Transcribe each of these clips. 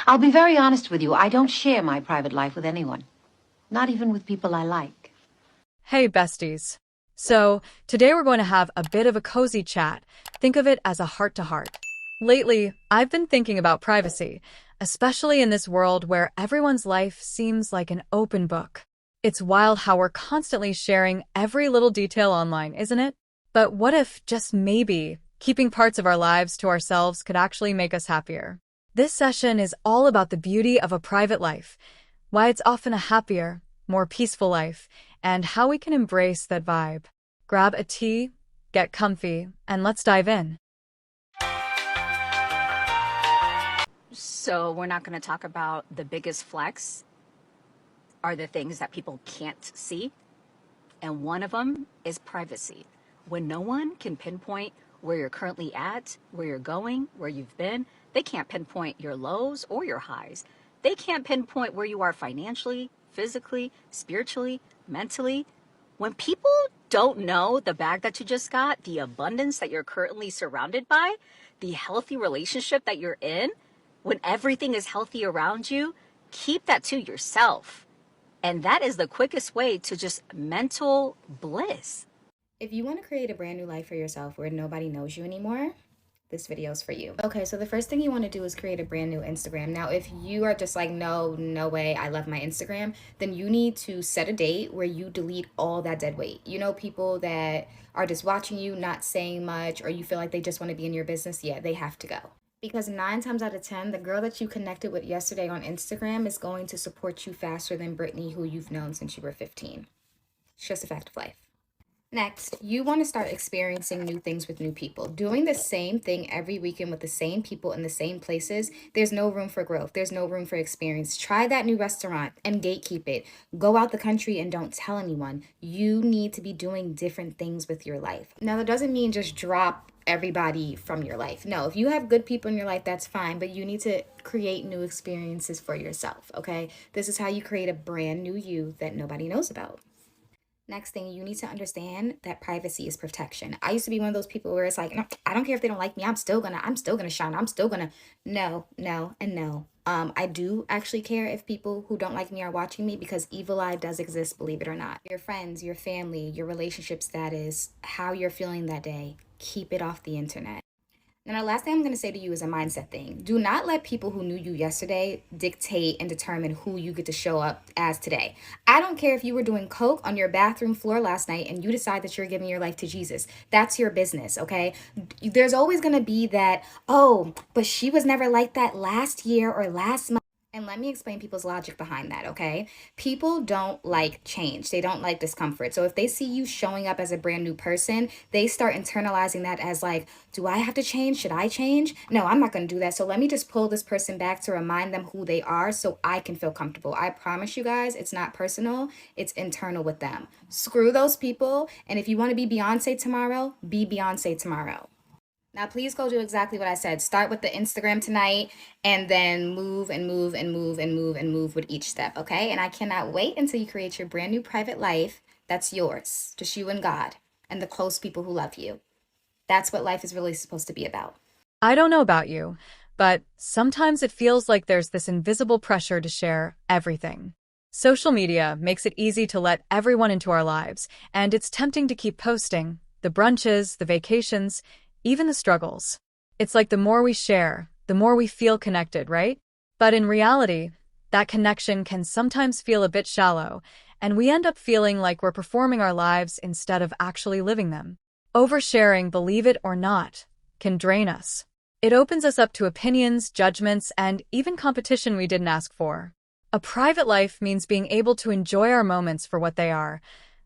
I'll be very honest with you. I don't share my private life with anyone. Not even with people I like. Hey, besties. So, today we're going to have a bit of a cozy chat. Think of it as a heart-to-heart. Lately, I've been thinking about privacy, especially in this world where everyone's life seems like an open book. It's wild how we're constantly sharing every little detail online, isn't it? But what if, just maybe, keeping parts of our lives to ourselves could actually make us happier? This session is all about the beauty of a private life, why it's often a happier, more peaceful life, and how we can embrace that vibe. Grab a tea, get comfy, and let's dive in. So we're not going to talk about the biggest flex are the things that people can't see. And one of them is privacy. When no one can pinpoint where you're currently at, where you're going, where you've been, they can't pinpoint your lows or your highs. They can't pinpoint where you are financially, physically, spiritually, mentally. When people don't know the bag that you just got, the abundance that you're currently surrounded by, the healthy relationship that you're in, when everything is healthy around you, keep that to yourself. And that is the quickest way to just mental bliss. If you want to create a brand new life for yourself where nobody knows you anymore, this video is for you. Okay, so the first thing you want to do is create a brand new Instagram. Now, if you are just like, no way, I love my Instagram, then you need to set a date where you delete all that dead weight. You know, people that are just watching you, not saying much, or you feel like they just want to be in your business, yeah, they have to go. Because 9 times out of 10, the girl that you connected with yesterday on Instagram is going to support you faster than Brittany, who you've known since you were 15. It's just a fact of life. Next, you want to start experiencing new things with new people. Doing the same thing every weekend with the same people in the same places, there's no room for growth. There's no room for experience. Try that new restaurant and gatekeep it. Go out the country and don't tell anyone. You need to be doing different things with your life. Now, that doesn't mean just drop everybody from your life. No, if you have good people in your life, that's fine, but you need to create new experiences for yourself, okay? This is how you create a brand new you that nobody knows about. Next thing, you need to understand that privacy is protection. I used to be one of those people where it's like, no, I don't care if they don't like me. I'm still gonna shine. I'm still gonna, no, and no. I do actually care if people who don't like me are watching me, because evil eye does exist, believe it or not. Your friends, your family, your relationship status, how you're feeling that day, keep it off the internet. Now, the last thing I'm going to say to you is a mindset thing. Do not let people who knew you yesterday dictate and determine who you get to show up as today. I don't care if you were doing coke on your bathroom floor last night and you decide that you're giving your life to Jesus. That's your business, okay? There's always going to be that, oh, but she was never like that last year or last month. And let me explain people's logic behind that, okay? People don't like change. They don't like discomfort. So if they see you showing up as a brand new person, they start internalizing that as like, do I have to change? Should I change? No, I'm not going to do that. So let me just pull this person back to remind them who they are so I can feel comfortable. I promise you guys, it's not personal. It's internal with them. Screw those people. And if you want to be Beyonce tomorrow, be Beyonce tomorrow. Now, please go do exactly what I said. Start with the Instagram tonight and then move with each step, okay? And I cannot wait until you create your brand new private life that's yours, just you and God and the close people who love you. That's what life is really supposed to be about. I don't know about you, but sometimes it feels like there's this invisible pressure to share everything. Social media makes it easy to let everyone into our lives, and it's tempting to keep posting the brunches, the vacations, even the struggles. It's like the more we share, the more we feel connected, right? But in reality, that connection can sometimes feel a bit shallow, and we end up feeling like we're performing our lives instead of actually living them. Oversharing, believe it or not, can drain us. It opens us up to opinions, judgments, and even competition we didn't ask for. A private life means being able to enjoy our moments for what they are,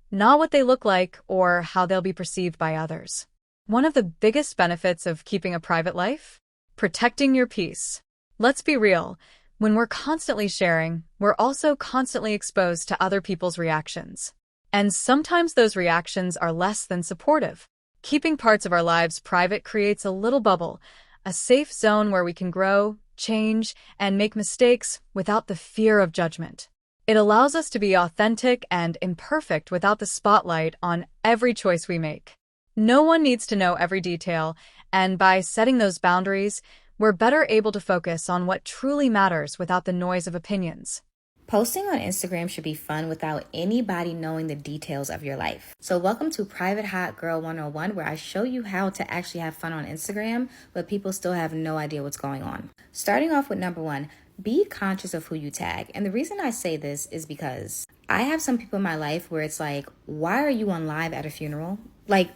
not what they look like or how they'll be perceived by others. One of the biggest benefits of keeping a private life? Protecting your peace. Let's be real. When we're constantly sharing, we're also constantly exposed to other people's reactions. And sometimes those reactions are less than supportive. Keeping parts of our lives private creates a little bubble, a safe zone where we can grow, change, and make mistakes without the fear of judgment. It allows us to be authentic and imperfect without the spotlight on every choice we make. No one needs to know every detail, and by setting those boundaries, we're better able to focus on what truly matters without the noise of opinions. Posting on Instagram should be fun without anybody knowing the details of your life. So welcome to Private Hot Girl 101, where I show you how to actually have fun on Instagram, but people still have no idea what's going on. Starting off with number one, be conscious of who you tag. And the reason I say this is because I have some people in my life where it's like, why are you on live at a funeral? Like,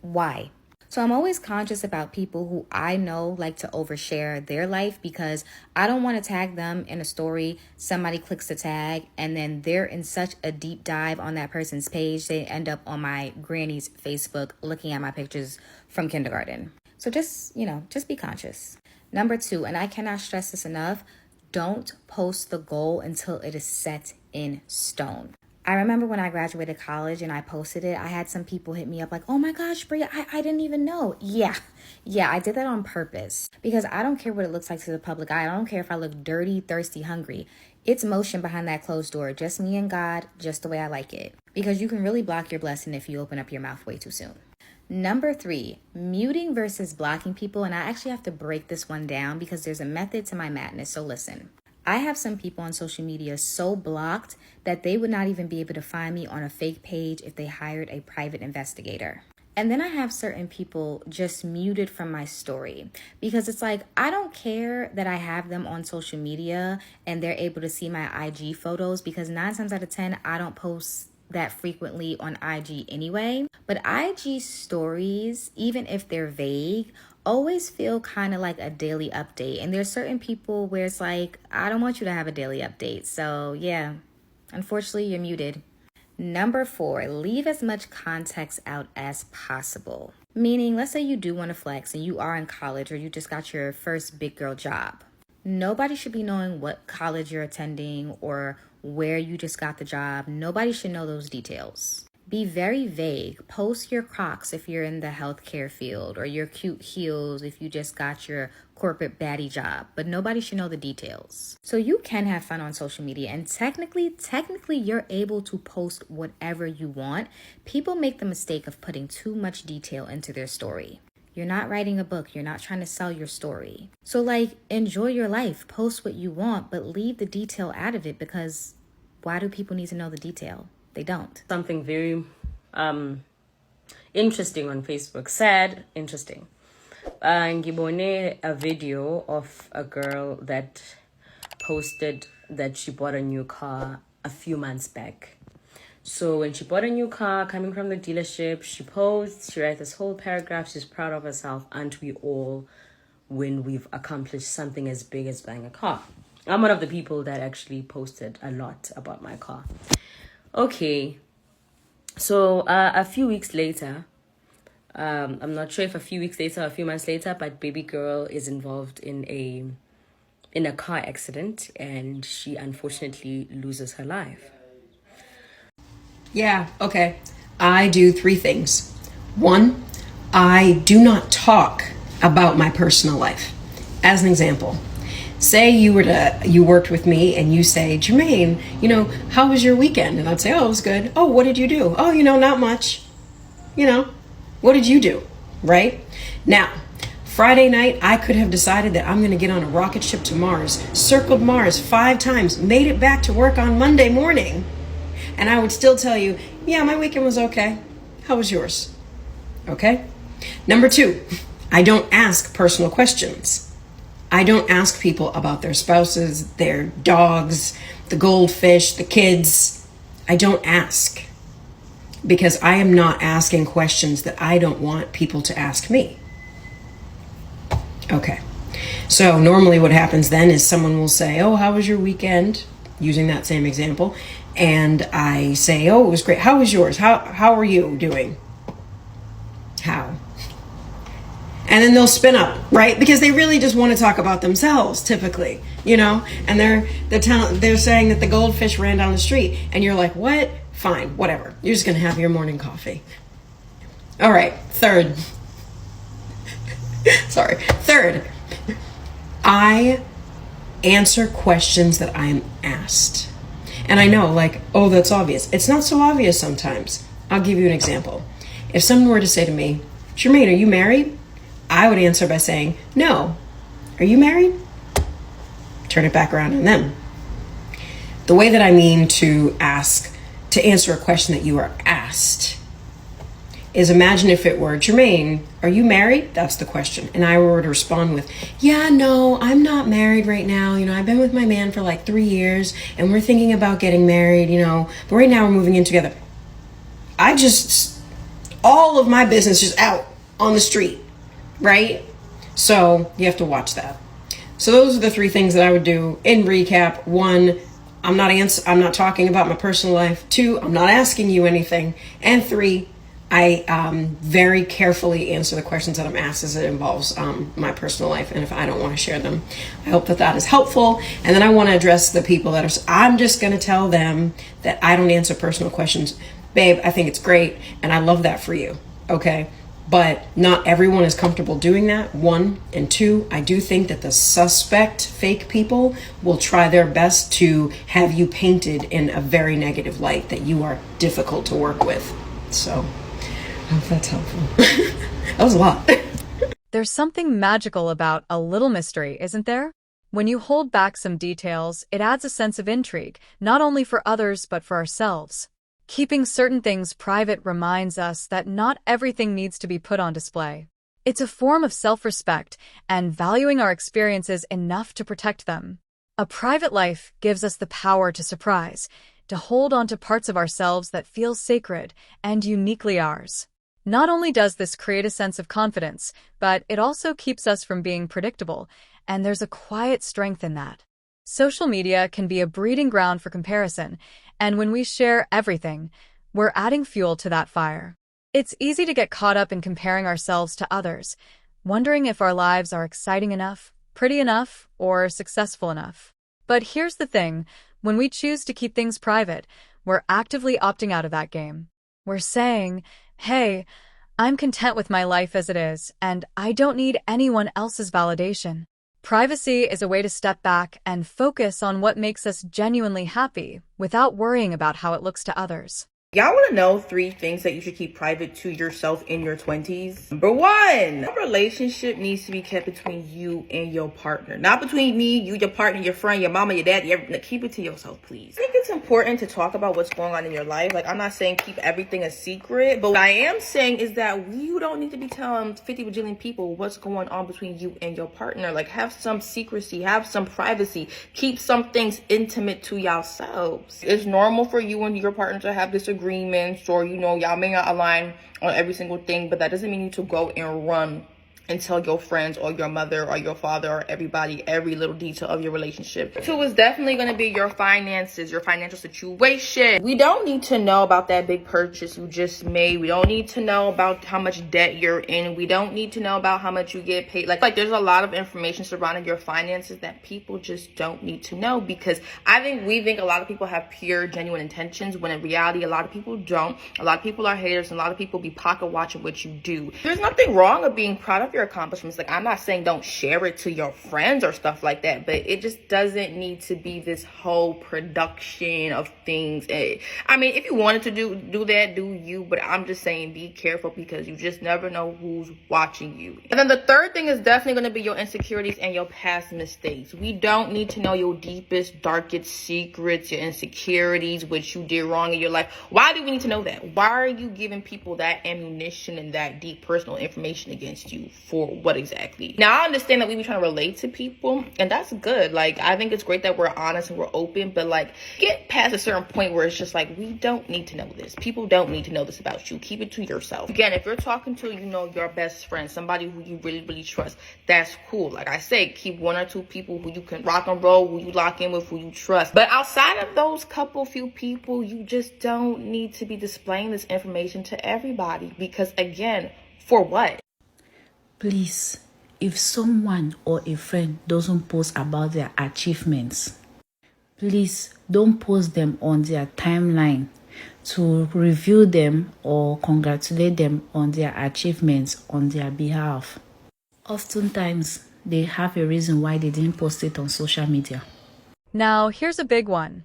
why? So I'm always conscious about people who I know like to overshare their life because I don't want to tag them in a story. Somebody clicks the tag and then they're in such a deep dive on that person's page. They end up on my granny's Facebook looking at my pictures from kindergarten. So just be conscious. Number two, and I cannot stress this enough, don't post the goal until it is set in stone. I remember when I graduated college and I posted it, I had some people hit me up like, oh my gosh, Bria, I didn't even know. Yeah, I did that on purpose because I don't care what it looks like to the public eye. I don't care if I look dirty, thirsty, hungry. It's motion behind that closed door. Just me and God, just the way I like it. Because you can really block your blessing if you open up your mouth way too soon. Number three, muting versus blocking people. And I actually have to break this one down because there's a method to my madness. So listen. I have some people on social media so blocked that they would not even be able to find me on a fake page if they hired a private investigator. And then I have certain people just muted from my story because it's like, I don't care that I have them on social media and they're able to see my IG photos because 9 times out of 10, I don't post that frequently on IG anyway. But IG stories, even if they're vague, always feel kind of like a daily update. And there's certain people where it's like, I don't want you to have a daily update. So yeah, unfortunately, you're muted. Number four, leave as much context out as possible. Meaning, let's say you do want to flex and you are in college or you just got your first big girl job. Nobody should be knowing what college you're attending or where you just got the job. Nobody should know those details. Be very vague. Post your Crocs if you're in the healthcare field or your cute heels if you just got your corporate baddie job, but nobody should know the details. So you can have fun on social media and technically you're able to post whatever you want. People make the mistake of putting too much detail into their story. You're not writing a book. You're not trying to sell your story. So enjoy your life, post what you want, but leave the detail out of it because why do people need to know the detail? They don't. Something very interesting on Facebook. Sad, interesting. Ngibone a video of a girl that posted that she bought a new car a few months back. So when she bought a new car coming from the dealership, she posts, she writes this whole paragraph. She's proud of herself, aren't we all, when we've accomplished something as big as buying a car. I'm one of the people that actually posted a lot about my car. Okay, so a few weeks later, I'm not sure if a few weeks later or a few months later, but baby girl is involved in a car accident and she unfortunately loses her life. Yeah, okay. I do 3 things. 1, I do not talk about my personal life. As an example, say you worked with me and you say, Jermaine, how was your weekend? And I'd say, oh, it was good. Oh, what did you do? Oh, not much. What did you do? Right? Now, Friday night, I could have decided that I'm going to get on a rocket ship to Mars, circled Mars 5 times, made it back to work on Monday morning. And I would still tell you, yeah, my weekend was okay. How was yours? Okay? Number 2, I don't ask personal questions. I don't ask people about their spouses, their dogs, the goldfish, the kids. I don't ask because I am not asking questions that I don't want people to ask me. Okay. So normally what happens then is someone will say, oh, how was your weekend? Using that same example. And I say, oh, it was great. How was yours? How are you doing? How? And then they'll spin up, right? Because they really just want to talk about themselves, typically, and they're saying that the goldfish ran down the street. And you're like, what? Fine, whatever. You're just going to have your morning coffee. All right, third. Third, I answer questions that I'm asked. And I know, oh, that's obvious. It's not so obvious sometimes. I'll give you an example. If someone were to say to me, Jermaine, are you married? I would answer by saying, no. Are you married? Turn it back around on them. The way that I mean to answer a question that you are asked is, imagine if it were, Jermaine, are you married? That's the question. And I were to respond with, yeah, no, I'm not married right now. I've been with my man for like 3 years and we're thinking about getting married, but right now we're moving in together. All of my business is out on the street, right? So you have to watch that. So those are the 3 things that I would do in recap. 1, I'm not talking about my personal life. 2, I'm not asking you anything. And 3, I very carefully answer the questions that I'm asked as it involves my personal life, and if I don't want to share them. I hope that is helpful. And then I want to address the people I'm just going to tell them that I don't answer personal questions. Babe, I think it's great, and I love that for you, okay? But not everyone is comfortable doing that, 1. And 2, I do think that the suspect fake people will try their best to have you painted in a very negative light, that you are difficult to work with. So I hope that's helpful. That was a lot. There's something magical about a little mystery, isn't there? When you hold back some details, it adds a sense of intrigue, not only for others but for ourselves. Keeping certain things private reminds us that not everything needs to be put on display. It's a form of self-respect and valuing our experiences enough to protect them. A private life gives us the power to surprise, to hold on to parts of ourselves that feel sacred and uniquely ours. Not only does this create a sense of confidence, but it also keeps us from being predictable, and there's a quiet strength in that. Social media can be a breeding ground for comparison, and when we share everything, we're adding fuel to that fire. It's easy to get caught up in comparing ourselves to others, wondering if our lives are exciting enough, pretty enough, or successful enough. But here's the thing, when we choose to keep things private, we're actively opting out of that game. We're saying, hey, I'm content with my life as it is, and I don't need anyone else's validation. Privacy is a way to step back and focus on what makes us genuinely happy without worrying about how it looks to others. Y'all want to know 3 things that you should keep private to yourself in your 20s? Number 1, a relationship needs to be kept between you and your partner. Not between me, you, your partner, your friend, your mama, your dad. Keep it to yourself, please. I think it's important to talk about what's going on in your life. I'm not saying keep everything a secret, but what I am saying is that you don't need to be telling 50 bajillion people what's going on between you and your partner. Have some secrecy, have some privacy. Keep some things intimate to yourselves. It's normal for you and your partner to have disagreements, or y'all may not align on every single thing, but that doesn't mean you to go and run and tell your friends or your mother or your father or everybody every little detail of your relationship. 2 is definitely going to be your finances, your financial situation. We don't need to know about that big purchase you just made. We don't need to know about how much debt you're in. We don't need to know about how much you get paid. There's a lot of information surrounding your finances that people just don't need to know, because we think a lot of people have pure, genuine intentions, when in reality, a lot of people don't. A lot of people are haters, and a lot of people be pocket watching what you do. There's nothing wrong with being proud of your accomplishments. I'm not saying don't share it to your friends or stuff like that, but it just doesn't need to be this whole production of things. I mean, if you wanted to do that, do you, but I'm just saying be careful, because you just never know who's watching you. And then the 3rd thing is definitely going to be your insecurities and your past mistakes. We don't need to know your deepest, darkest secrets, your insecurities, what you did wrong in your life. Why do we need to know that? Why are you giving people that ammunition and that deep personal information against you? For what exactly? Now, I understand that we be trying to relate to people, and that's good. I think it's great that we're honest and we're open, but get past a certain point where it's just we don't need to know this. People don't need to know this about you. Keep it to yourself. Again, if you're talking to, your best friend, somebody who you really, really trust, that's cool. Like I say, keep 1 or 2 people who you can rock and roll, who you lock in with, who you trust. But outside of those few people, you just don't need to be displaying this information to everybody, because again, for what? Please, if someone or a friend doesn't post about their achievements, please don't post them on their timeline to review them or congratulate them on their achievements on their behalf. Oftentimes, they have a reason why they didn't post it on social media. Now, here's a big one.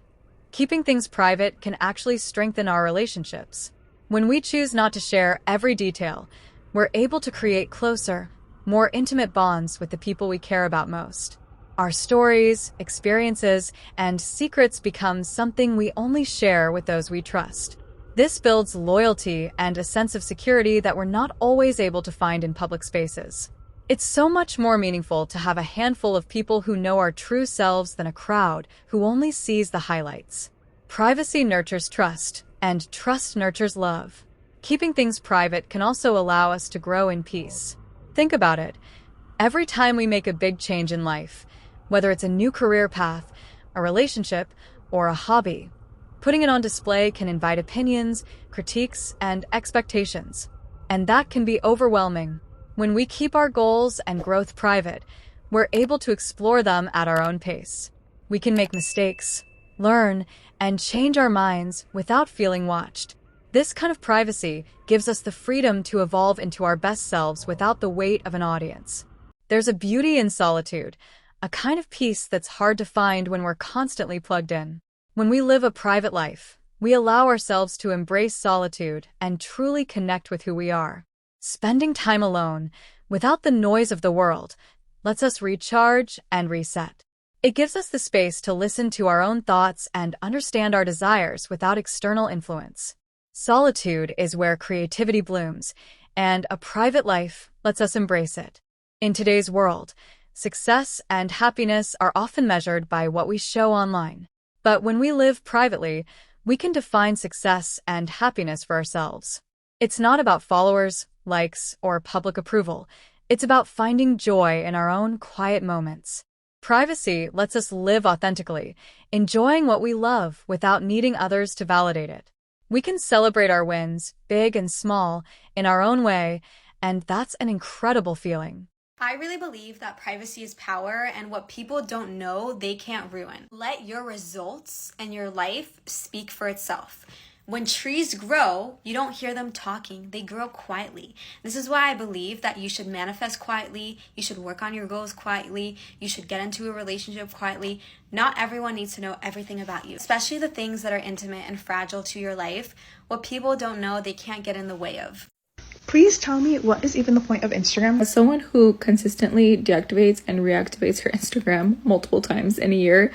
Keeping things private can actually strengthen our relationships. When we choose not to share every detail, we're able to create closer, more intimate bonds with the people we care about most. Our stories, experiences, and secrets become something we only share with those we trust. This builds loyalty and a sense of security that we're not always able to find in public spaces. It's so much more meaningful to have a handful of people who know our true selves than a crowd who only sees the highlights. Privacy nurtures trust, and trust nurtures love. Keeping things private can also allow us to grow in peace. Think about it. Every time we make a big change in life, whether it's a new career path, a relationship, or a hobby, putting it on display can invite opinions, critiques, and expectations. And that can be overwhelming. When we keep our goals and growth private, we're able to explore them at our own pace. We can make mistakes, learn, and change our minds without feeling watched. This kind of privacy gives us the freedom to evolve into our best selves without the weight of an audience. There's a beauty in solitude, a kind of peace that's hard to find when we're constantly plugged in. When we live a private life, we allow ourselves to embrace solitude and truly connect with who we are. Spending time alone, without the noise of the world, lets us recharge and reset. It gives us the space to listen to our own thoughts and understand our desires without external influence. Solitude is where creativity blooms, and a private life lets us embrace it. In today's world, success and happiness are often measured by what we show online. But when we live privately, we can define success and happiness for ourselves. It's not about followers, likes, or public approval. It's about finding joy in our own quiet moments. Privacy lets us live authentically, enjoying what we love without needing others to validate it. We can celebrate our wins, big and small, in our own way, and that's an incredible feeling. I really believe that privacy is power, and what people don't know, they can't ruin. Let your results and your life speak for itself. When trees grow, you don't hear them talking. They grow quietly. This is why I believe that you should manifest quietly. You should work on your goals quietly. You should get into a relationship quietly. Not everyone needs to know everything about you, especially the things that are intimate and fragile to your life. What people don't know, they can't get in the way of. Please tell me, what is even the point of Instagram? As someone who consistently deactivates and reactivates her Instagram multiple times in a year,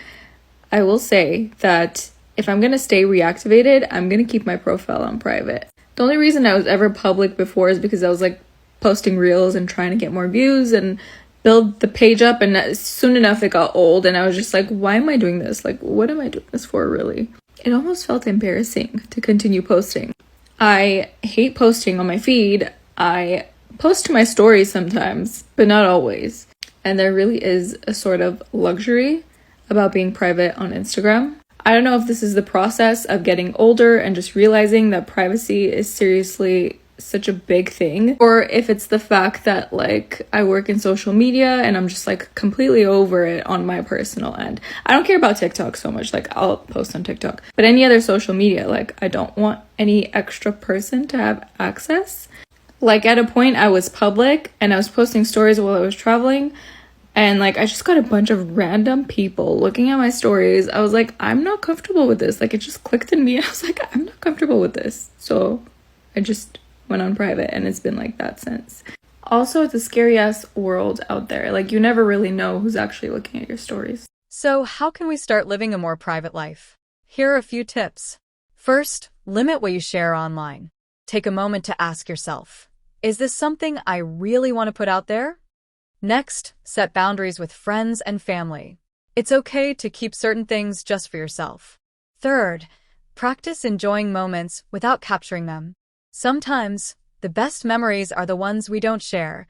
I will say that if I'm going to stay reactivated, I'm going to keep my profile on private. The only reason I was ever public before is because I was like posting reels and trying to get more views and build the page up, and soon enough it got old and I was just like, why am I doing this? Like, what am I doing this for really? It almost felt embarrassing to continue posting. I hate posting on my feed. I post to my stories sometimes, but not always. And there really is a sort of luxury about being private on Instagram. I don't know if this is the process of getting older and just realizing that privacy is seriously such a big thing, or if it's the fact that like I work in social media and I'm just like completely over it on my personal end. I don't care about TikTok so much, like I'll post on TikTok, but any other social media, like I don't want any extra person to have access. Like at a point I was public and I was posting stories while I was traveling, and like I just got a bunch of random people looking at my stories. I was like, I'm not comfortable with this. Like it just clicked in me. I was like, I'm not comfortable with this. So I just went on private, and it's been like that since. Also, it's a scary ass world out there. Like you never really know who's actually looking at your stories. So how can we start living a more private life? Here are a few tips. First, limit what you share online. Take a moment to ask yourself, is this something I really want to put out there? Next, set boundaries with friends and family. It's okay to keep certain things just for yourself. Third, practice enjoying moments without capturing them. Sometimes, the best memories are the ones we don't share.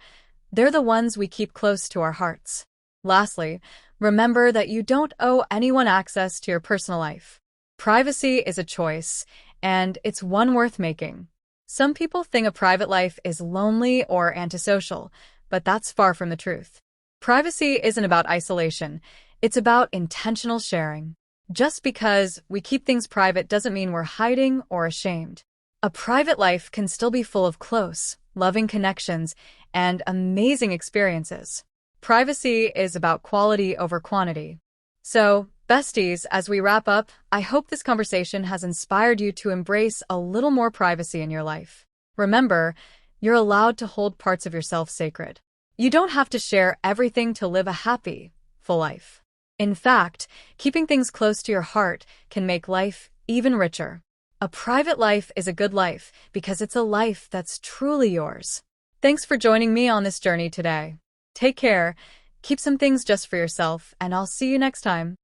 They're the ones we keep close to our hearts. Lastly, remember that you don't owe anyone access to your personal life. Privacy is a choice, and it's one worth making. Some people think a private life is lonely or antisocial, but that's far from the truth. Privacy isn't about isolation. It's about intentional sharing. Just because we keep things private doesn't mean we're hiding or ashamed. A private life can still be full of close, loving connections and amazing experiences. Privacy is about quality over quantity. So, besties, as we wrap up, I hope this conversation has inspired you to embrace a little more privacy in your life. Remember, you're allowed to hold parts of yourself sacred. You don't have to share everything to live a happy, full life. In fact, keeping things close to your heart can make life even richer. A private life is a good life because it's a life that's truly yours. Thanks for joining me on this journey today. Take care, keep some things just for yourself, and I'll see you next time.